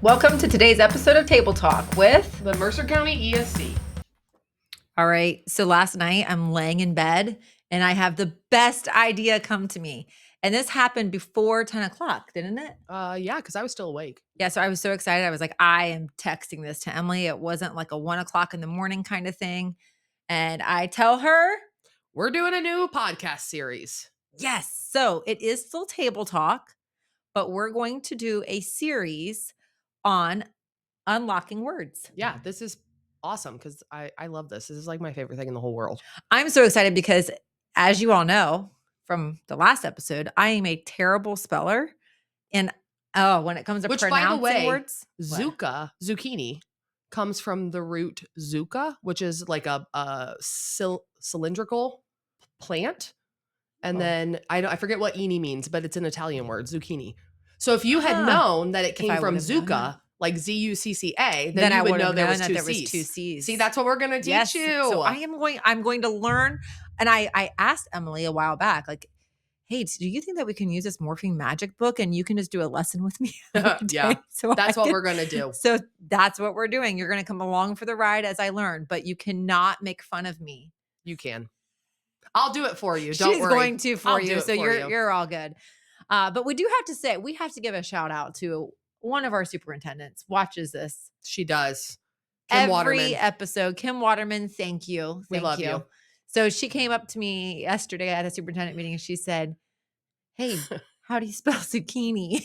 Welcome to today's episode of Table Talk with the Mercer County ESC. All right. So last night I'm laying in bed and I have the best idea come to me. And this happened before 10 o'clock, didn't it? Yeah, because I was still awake. Yeah. So I was so excited. I was like, I am texting this to Emily. It wasn't like a 1 o'clock in the morning kind of thing. And I tell her, we're doing a new podcast series. Yes. So it is still Table Talk, but we're going to do a series on unlocking words. Yeah, this is awesome because I love this. This is like my favorite thing in the whole world. I'm so excited because, as you all know from the last episode, I am a terrible speller. And when it comes to pronouncing words, zucchini comes from the root zucca, which is like a cylindrical plant. And then I forget what ini means, but it's an Italian word, zucchini. So if you had known that it came from zucca, like Z-U-C-C-A, then you would know there was two C's. See, that's what we're going to teach you. So I'm going to learn. And I asked Emily a while back, like, hey, do you think that we can use this morphing magic book and you can just do a lesson with me? Yeah. So that's what we're going to do. So that's what we're doing. You're going to come along for the ride as I learn, but you cannot make fun of me. You can. I'll do it for you. Don't worry. She's going to for you. So you're all good. But we do have to say, we have to give a shout out to one of our superintendents. Watches this. She does. Kim Every Waterman. Episode. Kim Waterman, thank you. We love you. So she came up to me yesterday at a superintendent meeting and she said, hey, how do you spell zucchini?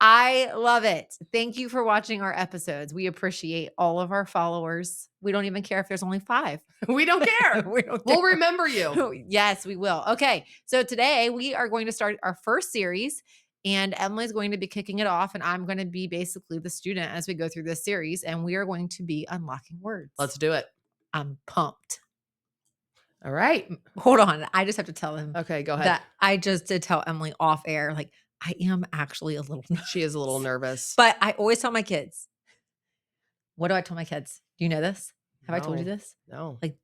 I love it. Thank you for watching our episodes. We appreciate all of our followers. We don't even care if there's only 5. We don't care. We'll remember you. Yes, we will. Okay. So today we are going to start our first series and Emily's going to be kicking it off and I'm going to be basically the student as we go through this series and we are going to be unlocking words. Let's do it. I'm pumped. All right. Hold on. I just have to tell him. Okay, go ahead. That I just did tell Emily off air, like, I am actually a little nervous. She is a little nervous. But I always tell my kids, what do I tell my kids? Do you know this? Have I told you this? No. Like,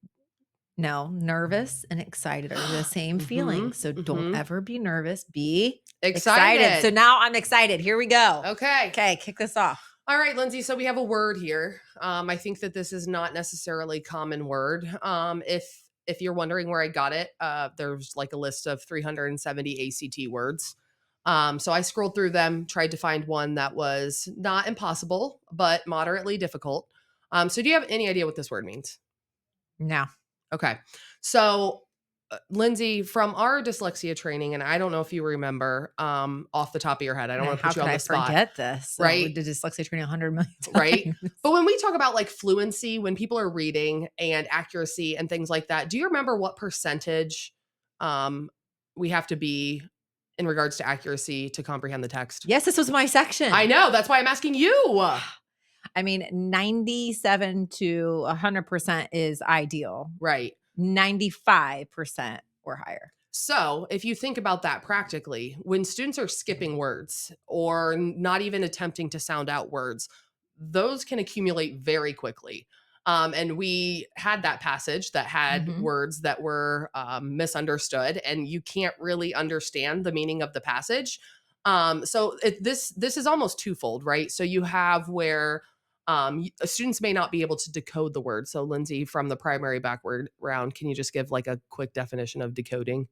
no, nervous and excited are the same feelings. So don't ever be nervous. Be excited. So now I'm excited. Here we go. Okay. Okay, kick this off. All right, Lindsay. So we have a word here. I think that this is not necessarily a common word. If you're wondering where I got it, there's like a list of 370 ACT words. So I scrolled through them, tried to find one that was not impossible, but moderately difficult. So do you have any idea what this word means? No. Okay. So Lindsay, from our dyslexia training, and I don't know if you remember off the top of your head, I don't want to put you on the spot. How could I forget this? Right. We did dyslexia training 100 million times. Right. But when we talk about like fluency, when people are reading and accuracy and things like that, do you remember what percentage we have to be in regards to accuracy to comprehend the text? Yes, this was my section. I know. That's why I'm asking you. I mean, 97 to 100% is ideal. Right. 95% or higher. So if you think about that practically, when students are skipping words or not even attempting to sound out words, those can accumulate very quickly. And we had that passage that had words that were misunderstood, and you can't really understand the meaning of the passage. So this is almost twofold, right? So you have where students may not be able to decode the word. So Lindsay, from the primary backward round, can you just give like a quick definition of decoding?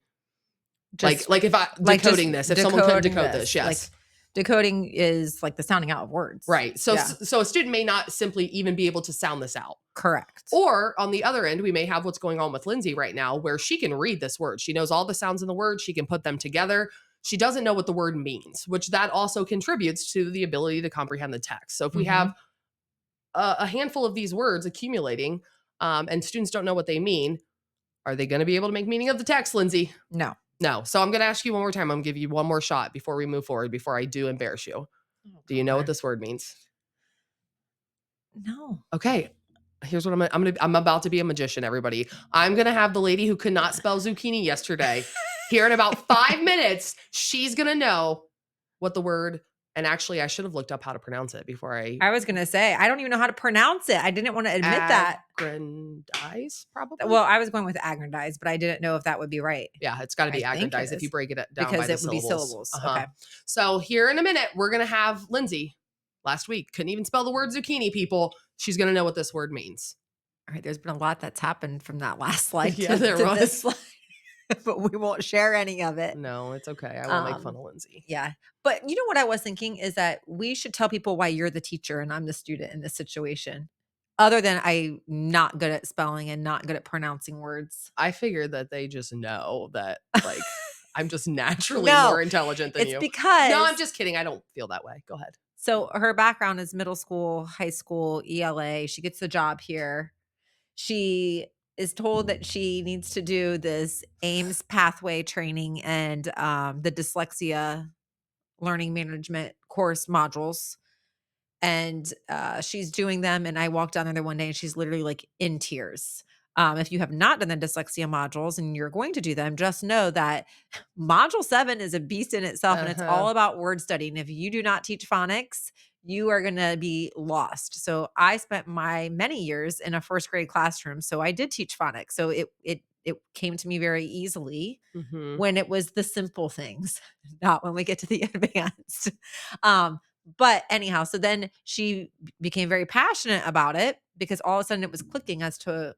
Just, like if I decoding this, if someone couldn't decode this, yes. Like, decoding is like the sounding out of words. Right. So so a student may not simply even be able to sound this out. Correct. Or on the other end, we may have what's going on with Lindsay right now, where she can read this word. She knows all the sounds in the word. She can put them together. She doesn't know what the word means, which that also contributes to the ability to comprehend the text. So if we have a handful of these words accumulating and students don't know what they mean, are they going to be able to make meaning of the text, Lindsay? No. So I'm going to ask you one more time. I'm going to give you one more shot before we move forward, before I do embarrass you. Do you know what this word means? No. Okay. Here's what I'm about to be a magician, everybody. I'm going to have the lady who could not spell zucchini yesterday. Here in about 5 minutes, she's going to know what the word, and actually I should have looked up how to pronounce it before I was going to say, I don't even know how to pronounce it. I didn't want to admit that. Aggrandize, probably? Well, I was going with aggrandize, but I didn't know if that would be right. Yeah, it's got to be aggrandize if you break it down because by the it would be syllables. Okay. So here in a minute, we're going to have Lindsay last week. Couldn't even spell the word zucchini, people. She's going to know what this word means. All right, there's been a lot that's happened from that last slide Yeah, there to this was. slide, but we won't share any of it. No, it's okay. I won't make fun Um, of Lindsay. yeah. But you know what I was thinking is that we should tell people why you're the teacher and I'm the student in this situation. Other than I'm not good at spelling and not good at pronouncing words. I figured that they just know that, like, I'm just naturally No, more intelligent than it's you. No, I'm because just kidding. I don't feel that way. Go ahead. so her background is middle school, high school, ELA. She gets the job here. She is told that she needs to do this AIMS pathway training and the dyslexia learning management course modules. And she's doing them. And I walked down there one day and she's literally like in tears. If you have not done the dyslexia modules and you're going to do them, just know that module 7 is a beast in itself and it's Uh-huh. all about word study. And if you do not teach phonics, you are going to be lost. So I spent my many years in a first grade classroom. So I did teach phonics. So it came to me very easily Mhm. when it was the simple things, not when we get to the advanced. Um, but anyhow, so then she became very passionate about it because all of a sudden it was clicking as to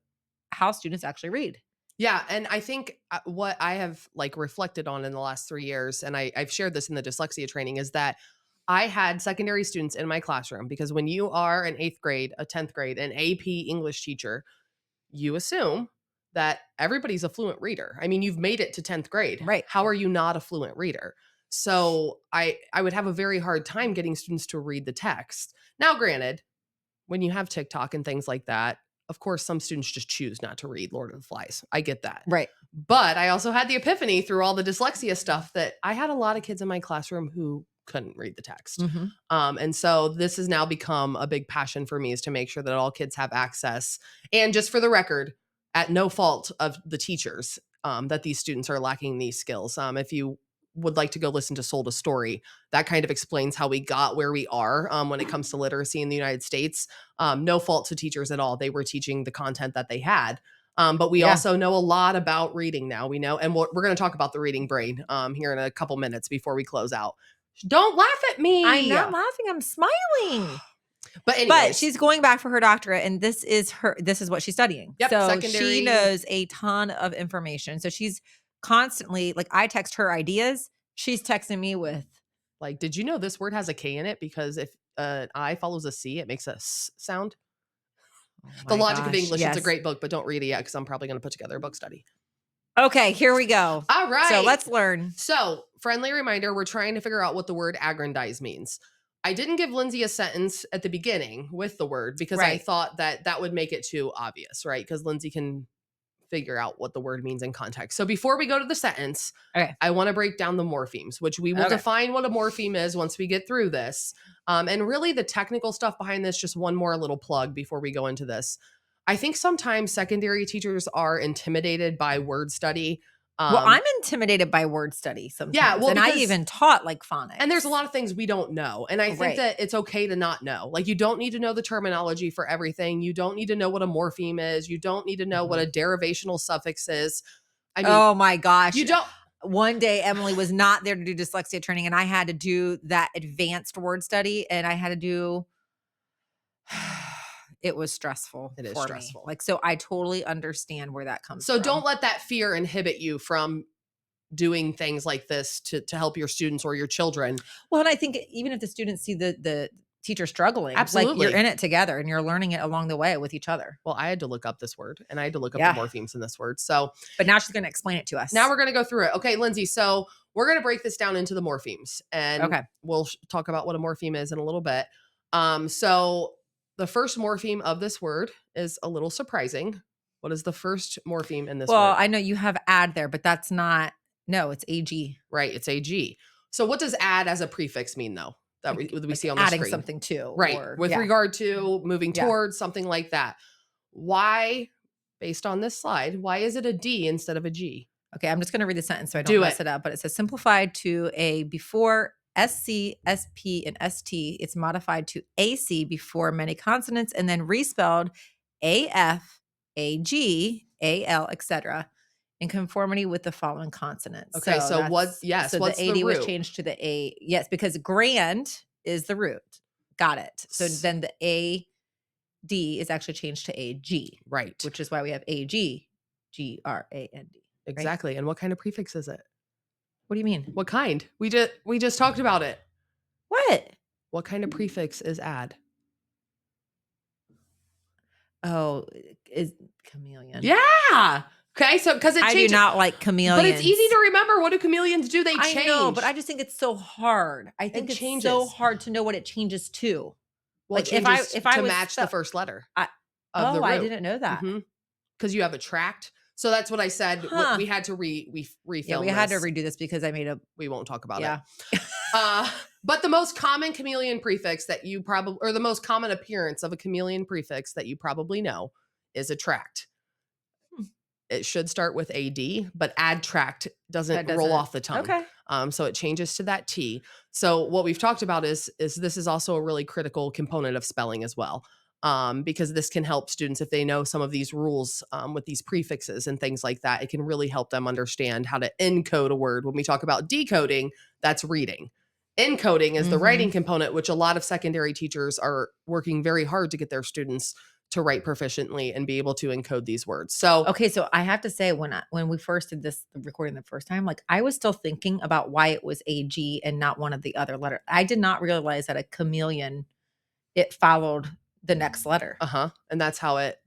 how students actually read. Yeah, and I think what I have like reflected on in the last 3 years, and I've shared this in the dyslexia training, is that I had secondary students in my classroom because when you are an 8th grade, a 10th grade, an AP English teacher, you assume that everybody's a fluent reader. I mean, you've made it to 10th grade. Right. How are you not a fluent reader? So I would have a very hard time getting students to read the text. Now, granted, when you have TikTok and things like that, of course, some students just choose not to read Lord of the Flies. I get that. Right. But I also had the epiphany through all the dyslexia stuff that I had a lot of kids in my classroom who couldn't read the text. Mhm. And so this has now become a big passion for me, is to make sure that all kids have access. And just for the record, at no fault of the teachers, that these students are lacking these skills. If you would like to go listen to Sold a Story, that kind of explains how we got where we are when it comes to literacy in the United States. No fault to teachers at all. They were teaching the content that they had. But we Yeah. also know a lot about reading now. We know, and we're going to talk about the reading brain here in a couple minutes before we close out. Don't laugh at I'm me. not laughing, I'm smiling. But But anyways, she's going back for her doctorate and this is what she's studying. yep, So she secondary. knows a ton of information. So she's constantly like I text her ideas, she's texting me with Like, did you know this word has a K in it? Because if an I follows a C, it makes a S sound. oh The my Logic of gosh, English. It's a yes. great book, but don't read it yet because I'm probably going to put together a book study. Okay, here we go. All So right. let's learn. So, friendly reminder, we're trying to figure out what the word aggrandize means. I didn't give Lindsay a sentence at the beginning with the word because I Right. thought that that would make it too obvious, right? Because Lindsay can figure out what the word means in context. So before we go to the sentence, Okay. I want to break down the morphemes, which we will Okay. define what a morpheme is once we get through this. And really, the technical stuff behind this, just one more little plug before we go into this. I think sometimes secondary teachers are intimidated by word study. Well, Um, I'm intimidated by word study yeah, sometimes, well, and I because even taught like phonics. and there's a lot of things we don't know. And I think Right. that it's okay to not know. Like, you don't need to know the terminology for everything. You don't need to know what a morpheme is. You don't need to know what Mhm. a derivational suffix is. I mean, Oh my gosh. you don't. One day Emily was not there to do dyslexia training and I had to do that advanced word study and I had to do it was stressful It is for me. stressful. Like so I totally understand where that comes So from. don't let that fear inhibit you from doing things like this to help your students or your children. Well, and I think even if the students see the teacher struggling, like you're Absolutely. in it together and you're learning it along the way with each other. Well, I had to look up this word and I had to look up the Yeah. morphemes in this word. So But now she's going to explain it to us. now we're going to go through it. Okay, Lindsay. So we're going to break this down into the morphemes and Okay. we'll talk about what a morpheme is in a little bit. So the first morpheme of this word is a little surprising. What is the first morpheme in this Well, word? I know you have add there, but that's not no, it's AG. Right, it's AG. So what does add as a prefix mean, though, that we Like see on the adding screen? something to Right, or with yeah. regard to moving Yeah. towards something like that. Why, based on this slide, why is it a D instead of a G? Okay, I'm just going to read the sentence so I don't Do mess it. it up. But it says simplified to a before SC, SP, and ST. It's modified to AC before many consonants and then respelled AF, AG, AL, etc. in conformity with the following consonants. Okay, So so what? that's Yes, so the what's the AD was root? changed to the A. Yes, because grand is the root. Got it. So then the A-D is actually changed to A-G. Right. Which is why we have A-G, G-R-A-N-D. Exactly. Right? And what kind of prefix is it? What do you mean? What kind? We just talked about it. What? What kind of prefix is add? Oh, is chameleon. Yeah. Okay. So because it I do changes, not like chameleons. but it's easy to remember. What do chameleons do? They change. I know, but I just think it's so hard. I think it's so changes. hard to know what it changes to. Well, Like it changes if I to was match the first letter of the root. I didn't know that. Because you have a tract. So that's what I said. Huh. We had to refilm. Yeah, we had to redo this because I made a. We won't talk about Yeah. it. But the most common chameleon prefix that you probably, or the most common appearance of a chameleon prefix that you probably know is a tract. It should start with AD, but add tract doesn't roll off the tongue. Okay. So it changes to that T. So what we've talked about is this is also a really critical component of spelling as well. Because this can help students if they know some of these rules with these prefixes and things like that. It can really help them understand how to encode a word. When we talk about decoding, that's reading. Encoding is the writing component, which a lot of secondary teachers are working very hard to get their students to write proficiently and be able to encode these words. So okay, so I have to say when we first did this recording the first time, like I was still thinking about why it was AG and not one of the other letters. I did not realize that a chameleon, it followed the next letter. And that's how it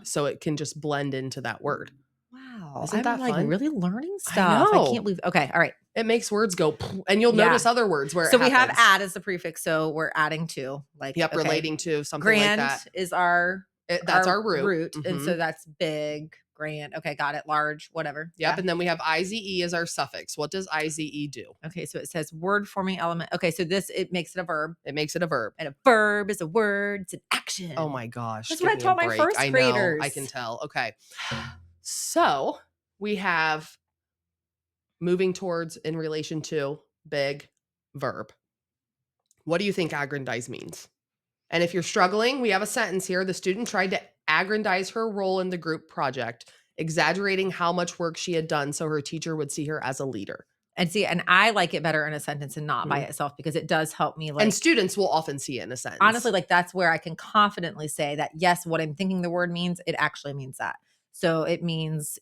so it can just blend into that word. Wow. Isn't that like fun? really learning stuff. I can't believe. Okay, all right. It makes words go, and you'll notice other words where so we have add as the prefix, so we're adding to like relating to something grand like that. is our that's our root. And so that's big, grand. Okay, got it. Large, whatever. Yep. And then we have IZE as our suffix. What does IZE do? Okay, so it says word forming element. Okay, so it makes it a verb. It makes it a verb. And a verb is a word. It's an action. Oh my gosh. That's what I taught my first graders. I can tell. Okay. So we have moving towards in relation to big verb. What do you think aggrandize means? And if you're struggling, we have a sentence here. The student tried to aggrandize her role in the group project, exaggerating how much work she had done so her teacher would see her as a leader. And I like it better in a sentence and not by itself because it does help me. And students will often see it in a sentence. Honestly, like that's where I can confidently say that, yes, what I'm thinking the word means, it actually means that. So it means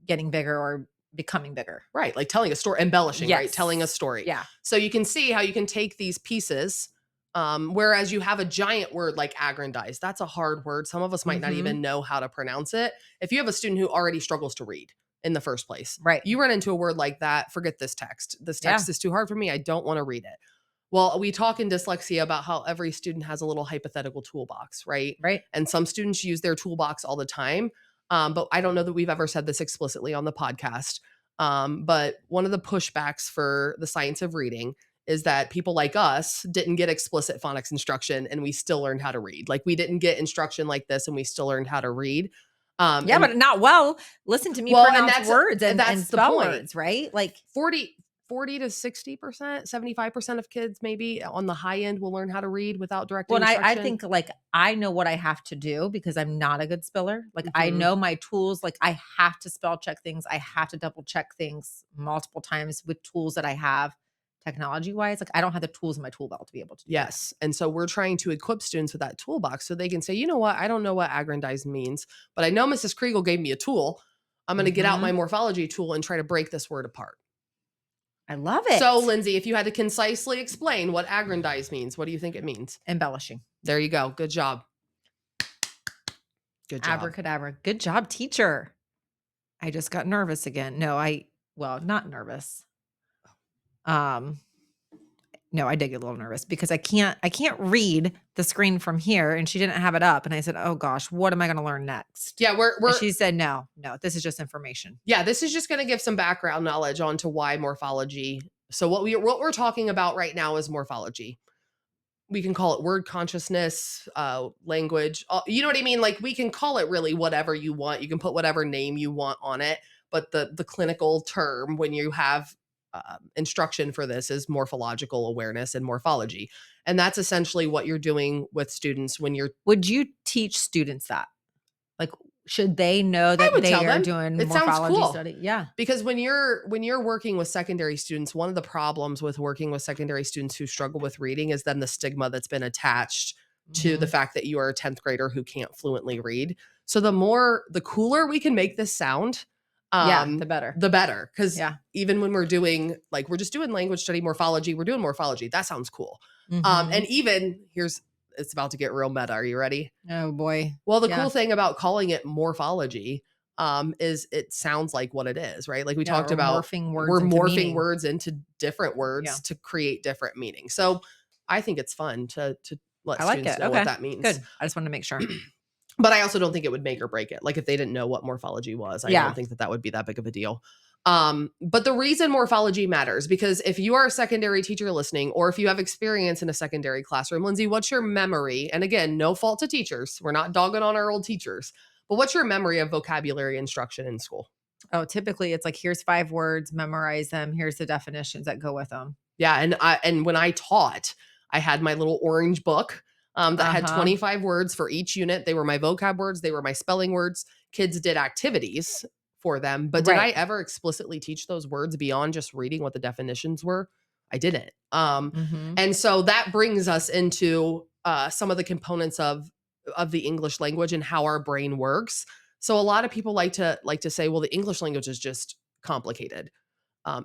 getting bigger or becoming bigger. Right. Like telling a story, embellishing, right? Telling a story. Yeah. So you can see how you can take these pieces, whereas you have a giant word like aggrandize. That's a hard word. Some of us might not even know how to pronounce it. If you have a student who already struggles to read in the first place, right? You run into a word like that, forget this text. This text is too hard for me. I don't want to read it. Well, we talk in dyslexia about how every student has a little hypothetical toolbox, right? Right. And some students use their toolbox all the time. But I don't know that we've ever said this explicitly on the podcast. But one of the pushbacks for the science of reading is that people like us didn't get explicit phonics instruction and we still learned how to read. Like we didn't get instruction like this and we still learned how to read. But not well. Listen to me pronounce words and spell words, right? Like 40 to 60%, 75% of kids maybe on the high end will learn how to read without direct instruction. I think like I know what I have to do because I'm not a good speller. Like I know my tools. Like I have to spell check things. I have to double check things multiple times with tools that I have technology wise. Like I don't have the tools in my tool belt to be able to do that. And so we're trying to equip students with that toolbox so they can say, you know what, I don't know what aggrandize means, but I know Mrs. Kriegel gave me a tool. I'm going to get out my morphology tool and try to break this word apart. I love it. So, Lindsay, if you had to concisely explain what aggrandize means, what do you think it means? Embellishing. There you go. Good job. Good job. Abracadabra. Good job, teacher. I just got nervous again. Not nervous. No, I did get a little nervous because I can't read the screen from here and she didn't have it up. And I said, oh gosh, what am I going to learn next? Yeah, she said, no, this is just information. Yeah, this is just going to give some background knowledge onto why morphology. So what we're talking about right now is morphology. We can call it word consciousness, language. You know what I mean? Like we can call it really whatever you want. You can put whatever name you want on it. But the clinical term when you have instruction for this is morphological awareness and morphology. And that's essentially what you're doing with students when you're. Would you teach students that? Like should they know I that would they tell are them. doing It sounds morphology cool. study? Yeah. Because when you're working with secondary students, one of the problems with working with secondary students who struggle with reading is then the stigma that's been attached to the Mhm. fact that you are a 10th grader who can't fluently read. So the cooler we can make this sound, Yeah, the better. the better. Because Yeah. even when we're just doing language study morphology, we're doing morphology. That sounds cool. And Mhm. even it's about to get real meta. Are you ready? Oh, boy. Well, the Yeah. cool thing about calling it morphology, is it sounds like what it is, right? Like we Yeah, talked or about, morphing words we're into morphing meaning. words into different Yeah. words to create different meanings. So I think it's fun to let I like students it. know what Okay. that means. Good. I just wanted to make sure. But I also don't think it would make or break it. Like if they didn't know what morphology was, I don't Yeah. think that would be that big of a deal. But the reason morphology matters, because if you are a secondary teacher listening, or if you have experience in a secondary classroom, Lindsay, what's your memory? And again, no fault to teachers. We're not dogging on our old teachers, but what's your memory of vocabulary instruction in school? Oh, typically it's like, here's 5 words, memorize them. Here's the definitions that go with them. Yeah, and when I taught, I had my little orange book, that had Uh-huh. 25 words for each unit. They were my vocab words, they were my spelling words. Kids did activities for them, but did I Right. ever explicitly teach those words beyond just reading what the definitions were? I didn't. Mhm. And so that brings us into, some of the components of the English language and how our brain works. So a lot of people like to say, well, the English language is just complicated.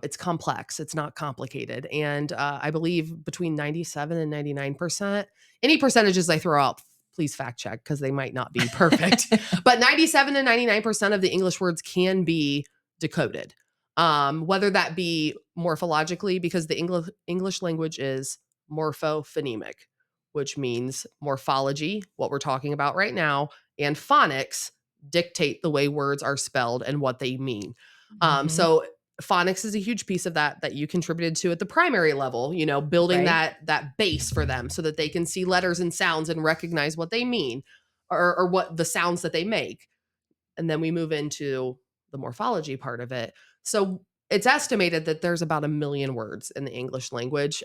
It's complex. It's not complicated. And I believe between 97 and 99%, any percentages I throw out, please fact check because they might not be perfect. But 97 to 99% of the English words can be decoded. Whether that be morphologically, because the English language is morphophonemic, which means morphology, what we're talking about right now, and phonics dictate the way words are spelled and what they mean. Mhm. So phonics is a huge piece of that you contributed to at the primary level, building Right. that base for them so that they can see letters and sounds and recognize what they mean, or what the sounds that they make. And then we move into the morphology part of it. So it's estimated that there's about 1 million words in the English language.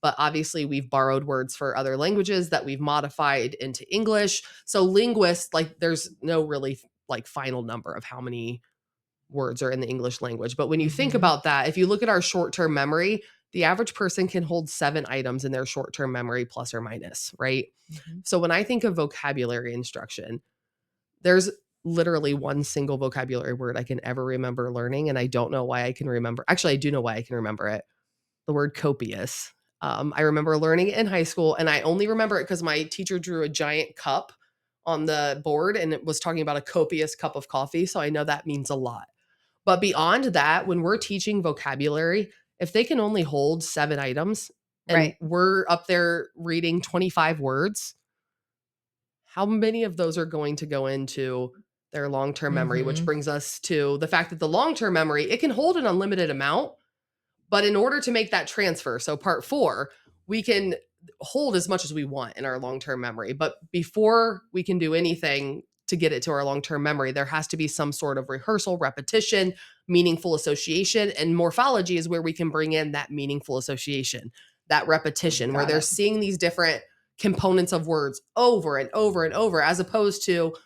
But obviously we've borrowed words for other languages that we've modified into English. So linguists, like, there's no really like final number of how many words are in the English language. But when you think Mhm. about that, if you look at our short-term memory, the average person can hold 7 items in their short-term memory, plus or minus, right? Mhm. So when I think of vocabulary instruction, there's literally one single vocabulary word I can ever remember learning, and I don't know why I can remember. Actually, I do know why I can remember it. The word copious. I remember learning it in high school, and I only remember it because my teacher drew a giant cup on the board, and it was talking about a copious cup of coffee. So I know that means a lot. But beyond that, when we're teaching vocabulary, if they can only hold 7 items and Right. we're up there reading 25 words, how many of those are going to go into their long-term memory? Which Mhm. brings us to the fact that the long-term memory, it can hold an unlimited amount, but in order to make that transfer, so part 4, we can hold as much as we want in our long-term memory. But before we can do anything to get it to our long-term memory, there has to be some sort of rehearsal, repetition, meaningful association. And morphology is where we can bring in that meaningful association, that repetition, where Got they're it. seeing these different components of words over and over and over, as opposed to,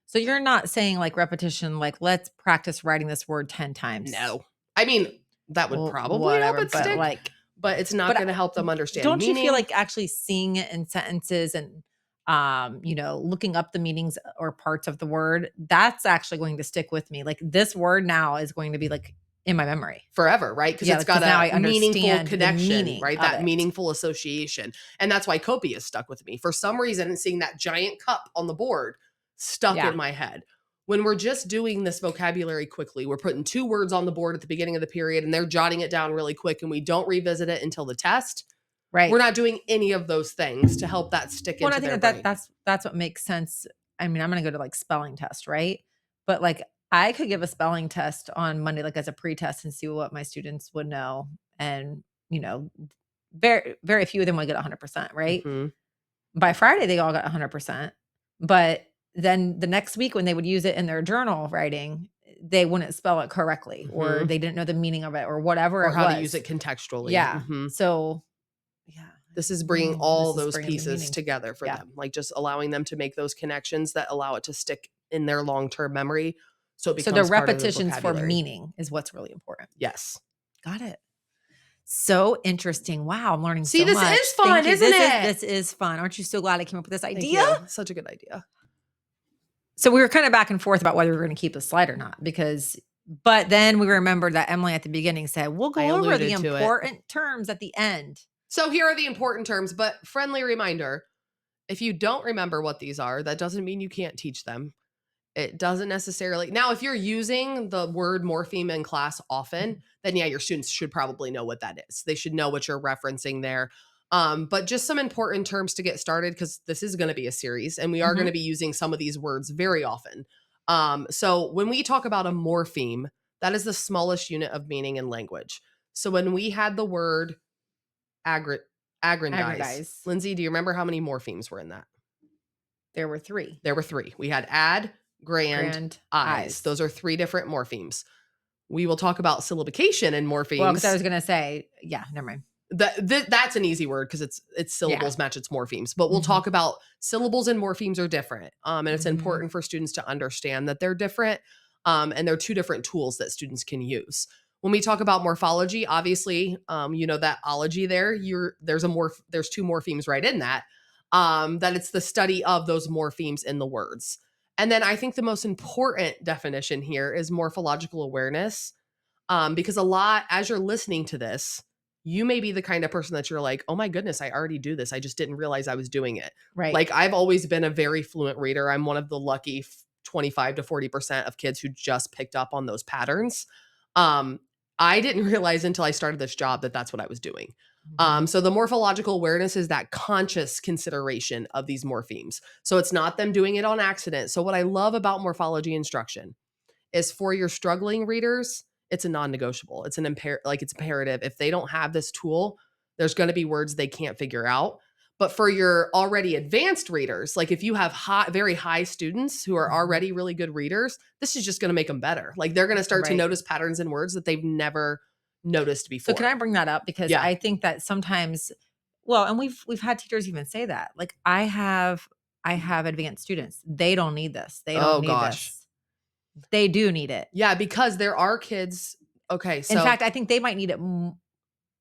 So you're not saying like repetition, like, let's practice writing this word 10 times. no. I mean, that would Well, probably help whatever, it but stick, like, but it's not but going to help them understand don't you feel meaning. like actually seeing it in sentences and looking up the meanings or parts of the word, that's actually going to stick with me. Like, this word now is going to be like in my memory. Forever, right? Because Yeah, it's got because now a I meaningful understand the connection, meaning right? of That it. meaningful association. And that's why copious stuck with me. For some reason, seeing that giant cup on the board stuck in Yeah. my head. When we're just doing this vocabulary quickly, we're putting 2 words on the board at the beginning of the period and they're jotting it down really quick and we don't revisit it until the test. We're Right. not doing any of those things to help that stick Well, and I into think their that brain. that's what makes sense. I mean, I'm gonna go to like spelling test, right? But like, I could give a spelling test on Monday, like as a pretest, and see what my students would know. And you know, very very few of them would get 100%, right? Mhm. By Friday, they all got 100%. But then the next week, when they would use it in their journal writing, they wouldn't spell it correctly, or Mhm. they didn't know the meaning of it, or whatever Or it how to use was. it contextually. Yeah. Mhm. So yeah, This is bringing all this is those bringing the pieces meaning. together for Yeah. them, like just allowing them to make those connections that allow it to stick in their long-term memory. So it So the becomes part of their repetitions for vocabulary. meaning is what's really important. Yes. Got it. So interesting. Wow, I'm learning See, so this much. is fun, Thank you. isn't it? This is fun. Aren't you so glad I came up with this Thank idea? you. Such a good idea. So we were kind of back and forth about whether we were going to keep the slide or not but then we remembered that Emily at the beginning said, we'll I go over the alluded to it. important terms at the end. So here are the important terms, but friendly reminder, if you don't remember what these are, that doesn't mean you can't teach them. It doesn't necessarily. Now, if you're using the word morpheme in class often, then yeah, your students should probably know what that is. They should know what you're referencing there. But just some important terms to get started, because this is going to be a series and we are going to be using some of these words very often. So when we talk about a morpheme, that is the smallest unit of meaning in language. So when we had the word aggrandize. Lindsay, do you remember how many morphemes were in that? There were 3. There were 3. We had add, grand, eyes. Those are 3 different morphemes. We will talk about syllabication and morphemes. Well, because I was going to say, yeah, never mind. That's an easy word because its syllables match its morphemes. But we'll talk about syllables and morphemes are different. And it's important for students to understand that they're different. And they're 2 different tools that students can use. When we talk about morphology, obviously, you know that ology there, there's 2 morphemes right in that. That it's the study of those morphemes in the words. And then I think the most important definition here is morphological awareness. Because as you're listening to this, you may be the kind of person that you're like, oh my goodness, I already do this. I just didn't realize I was doing it. Right. Like I've always been a very fluent reader. I'm one of the lucky 25 to 40% of kids who just picked up on those patterns. I didn't realize until I started this job that that's what I was doing. So the morphological awareness is that conscious consideration of these morphemes. So it's not them doing it on accident. So what I love about morphology instruction is for your struggling readers, it's a non-negotiable. It's it's imperative. If they don't have this tool, there's going to be words they can't figure out. But for your already advanced readers, like if you have very high students who are already really good readers, this is just going to make them better. Like they're going to start to notice patterns in words that they've never noticed before. So can I bring that up? Because I think that sometimes, and we've had teachers even say that. Like I have advanced students. They don't need this. They don't need this. They do need it. Yeah, because there are kids. Okay, so in fact, I think they might need it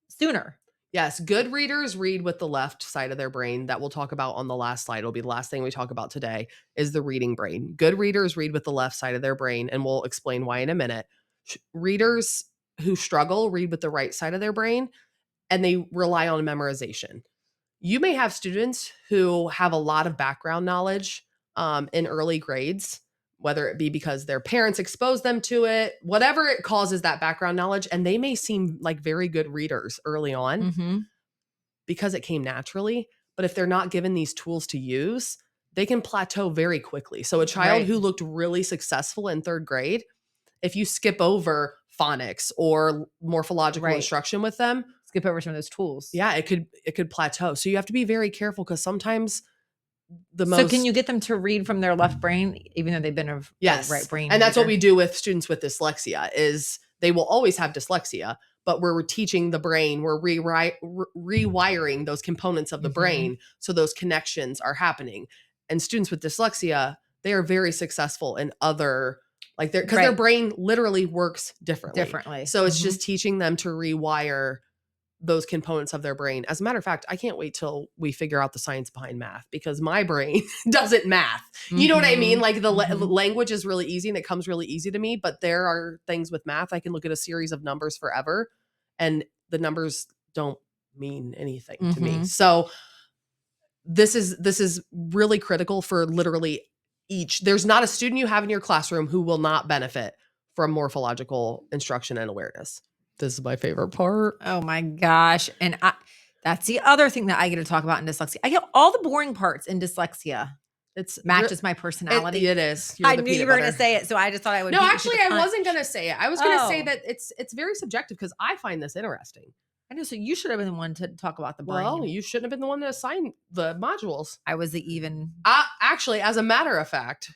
sooner. Yes, good readers read with the left side of their brain. That we'll talk about on the last slide. It'll be the last thing we talk about today is the reading brain. Good readers read with the left side of their brain, and we'll explain why in a minute. Readers who struggle read with the right side of their brain, and they rely on memorization. You may have students who have a lot of background knowledge in early grades, whether it be because their parents exposed them to it, whatever it causes that background knowledge. And they may seem like very good readers early on because it came naturally. But if they're not given these tools to use, they can plateau very quickly. So a child who looked really successful in 3rd grade, if you skip over phonics or morphological instruction with them, skip over some of those tools. Yeah, it could plateau. So you have to be very careful because sometimes So can you get them to read from their left brain, even though they've been a right brain? And that's what we do with students with dyslexia is they will always have dyslexia, but we're teaching the brain, we're rewiring those components of the brain so those connections are happening. And students with dyslexia, they are very successful in other, because their brain literally works differently. So it's just teaching them to rewire those components of their brain. As a matter of fact, I can't wait till we figure out the science behind math because my brain doesn't math. You know what I mean? Like the language is really easy and it comes really easy to me, but there are things with math. I can look at a series of numbers forever and the numbers don't mean anything to me. So this is really critical for literally there's not a student you have in your classroom who will not benefit from morphological instruction and awareness. This is my favorite part. Oh my gosh. And that's the other thing that I get to talk about in dyslexia. I get all the boring parts in dyslexia. It matches my personality. It is. I knew you were going to say it, so I just thought I would. No, actually, I wasn't going to say it. I was going to say that it's very subjective because I find this interesting. I know. So you should have been the one to talk about the brain. Well, you shouldn't have been the one to assign the modules. I was the even. Actually, as a matter of fact,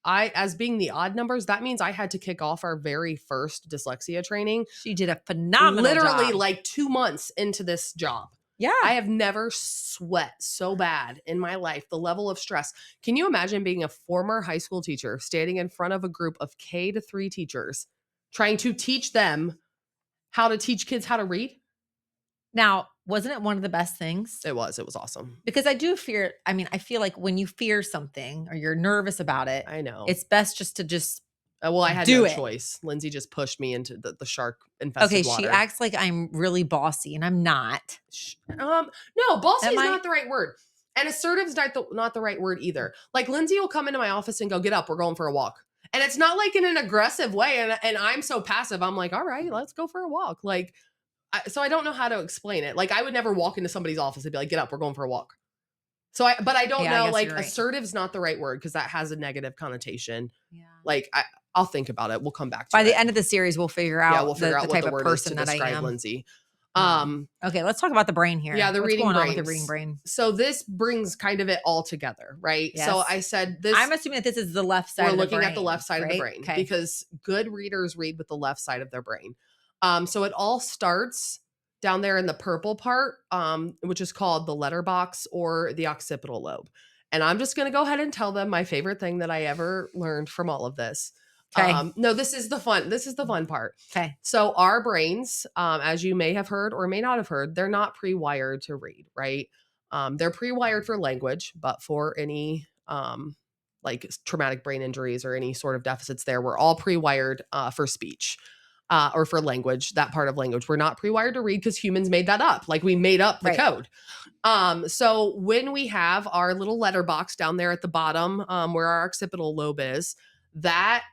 as being the odd numbers, that means I had to kick off our very first dyslexia training. She did a phenomenal literally job. like 2 months into this job. Yeah. I have never sweat so bad in my life, the level of stress. Can you imagine being a former high school teacher standing in front of a group of K to 3 teachers trying to teach them how to teach kids how to read? Now, wasn't it one of the best things? It was awesome. Because I feel like when you fear something or you're nervous about it, I know. it's best just to Well, I had do no it. choice. Lindsay just pushed me into the shark Okay, infested she water. acts like I'm really bossy, and I'm not. No, bossy Am is I? not the right word. And assertive is not the right word either. Like Lindsay will come into my office and go, "Get up, we're going for a walk." And it's not like in an aggressive way. And I'm so passive. I'm like, "All right, let's go for a walk." Like, so I don't know how to explain it. Like, I would never walk into somebody's office and be like, "Get up, we're going for a walk." But I don't Yeah, I know. guess Like, you're right. assertive's not the right word because that has a negative connotation. Yeah. Like, I'll think about it. We'll come back to By it. the end of the series, we'll figure Yeah, out we'll figure the out what type the of word is to person that I describe am. Lindsay. Okay, let's talk about the brain here. Yeah, the What's reading going on brains. with the reading brain? So this brings kind of it all together, right? Yes. So I said this. I'm assuming that this is the left side We're of the looking brain. at the left side of the right? brain Okay. because good readers read with the left side of their brain. So it all starts down there in the purple part, which is called the letterbox or the occipital lobe. And I'm just going to go ahead and tell them my favorite thing that I ever learned from all of this. Okay. No, this is the fun part. Okay. So our brains, as you may have heard or may not have heard, they're not pre-wired to read, right? They're pre-wired for language, but for any like traumatic brain injuries or any sort of deficits there, we're all pre-wired for speech or for language, that part of language. We're not pre-wired to read because humans made that up. Like we made up the Right. code. So when we have our little letterbox down there at the bottom, where our occipital lobe is, that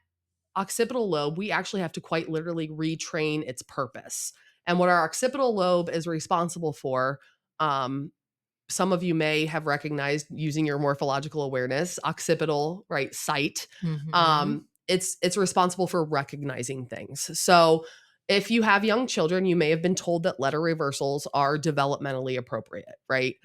occipital lobe, we actually have to quite literally retrain its purpose. And what our occipital lobe is responsible for, some of you may have recognized using your morphological awareness, occipital, right, sight. Mhm. It's responsible for recognizing things. So if you have young children, you may have been told that letter reversals are developmentally appropriate, right?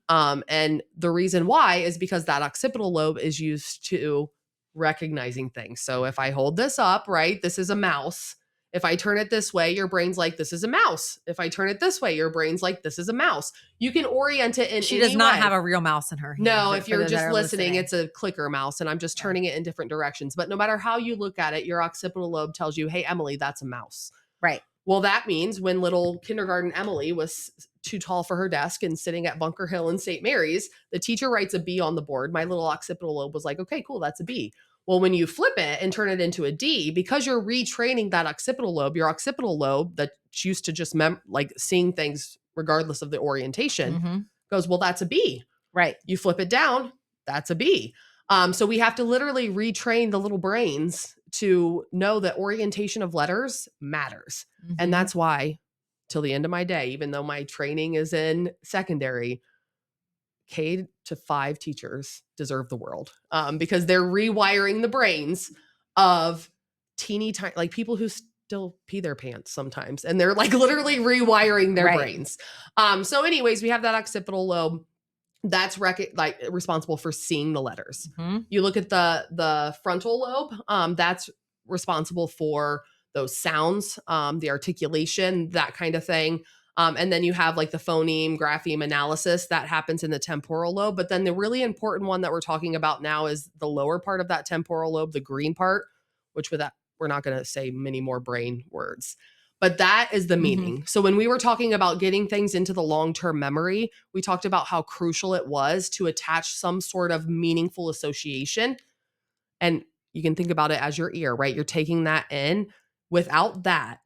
Mhm. And the reason why is because that occipital lobe is used to recognizing things. So if I hold this up, right, this is a mouse. If I turn it this way, your brain's like, this is a mouse. If I turn it this way, your brain's like, this is a mouse. You can orient it in She any does not way. have a real mouse in her hand. No, if for you're those that just are listening, it's a clicker mouse and I'm just Yeah. turning it in different directions. But no matter how you look at it, your occipital lobe tells you, hey, Emily, that's a mouse. Right. Well, that means when little kindergarten Emily was too tall for her desk and sitting at Bunker Hill in St. Mary's, the teacher writes a B on the board. My little occipital lobe was like, okay, cool, that's a B. Well, when you flip it and turn it into a D, because you're retraining that occipital lobe, your occipital lobe that's used to just like seeing things regardless of the orientation Mhm. goes, well, that's a B. Right. You flip it down, that's a B. So we have to literally retrain the little brains to know that orientation of letters matters. And Mhm. that's why, till the end of my day, even though my training is in secondary, K to 5 teachers deserve the world because they're rewiring the brains of teeny tiny, like people who still pee their pants sometimes, and they're like literally rewiring their Right. brains. So, anyways, we have that occipital lobe that's responsible for seeing the letters. Mhm. You look at the frontal lobe, that's responsible for those sounds, the articulation, that kind of thing. And then you have like the phoneme, grapheme analysis that happens in the temporal lobe. But then the really important one that we're talking about now is the lower part of that temporal lobe, the green part, which with that, we're not going to say many more brain words. But that is the meaning. So when we were talking about getting things into the long-term memory, we talked about how crucial it was to attach some sort of meaningful association. And you can think about it as your ear, right? You're taking that in. Without that,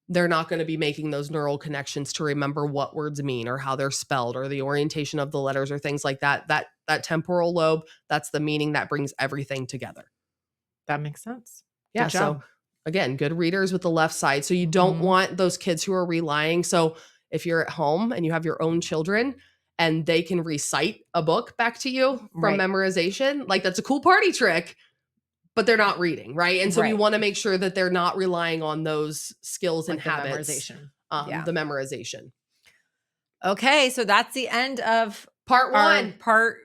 they're not going to be making those neural connections to remember what words mean or how they're spelled or the orientation of the letters or things like that. That temporal lobe, that's the meaning that brings everything together. That makes sense. Yeah. Good job. So again, good readers with the left side. So you don't Mhm. want those kids who are relying. So if you're at home and you have your own children and they can recite a book back to you from Right. memorization, like that's a cool party trick, but they're not reading, right? And so we Right. want to make sure that they're not relying on those skills and Like the habits, memorization. Yeah. the memorization. Okay, so that's the end of Part our one, part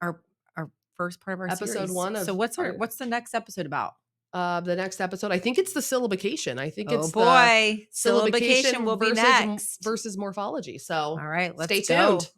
our our first part of our episode series. one So of what's our what's the next episode about? The next episode, I think it's the syllabication. I think Oh it's the boy, syllabication syllabication will be next. versus morphology. So All right, let's stay go. tuned.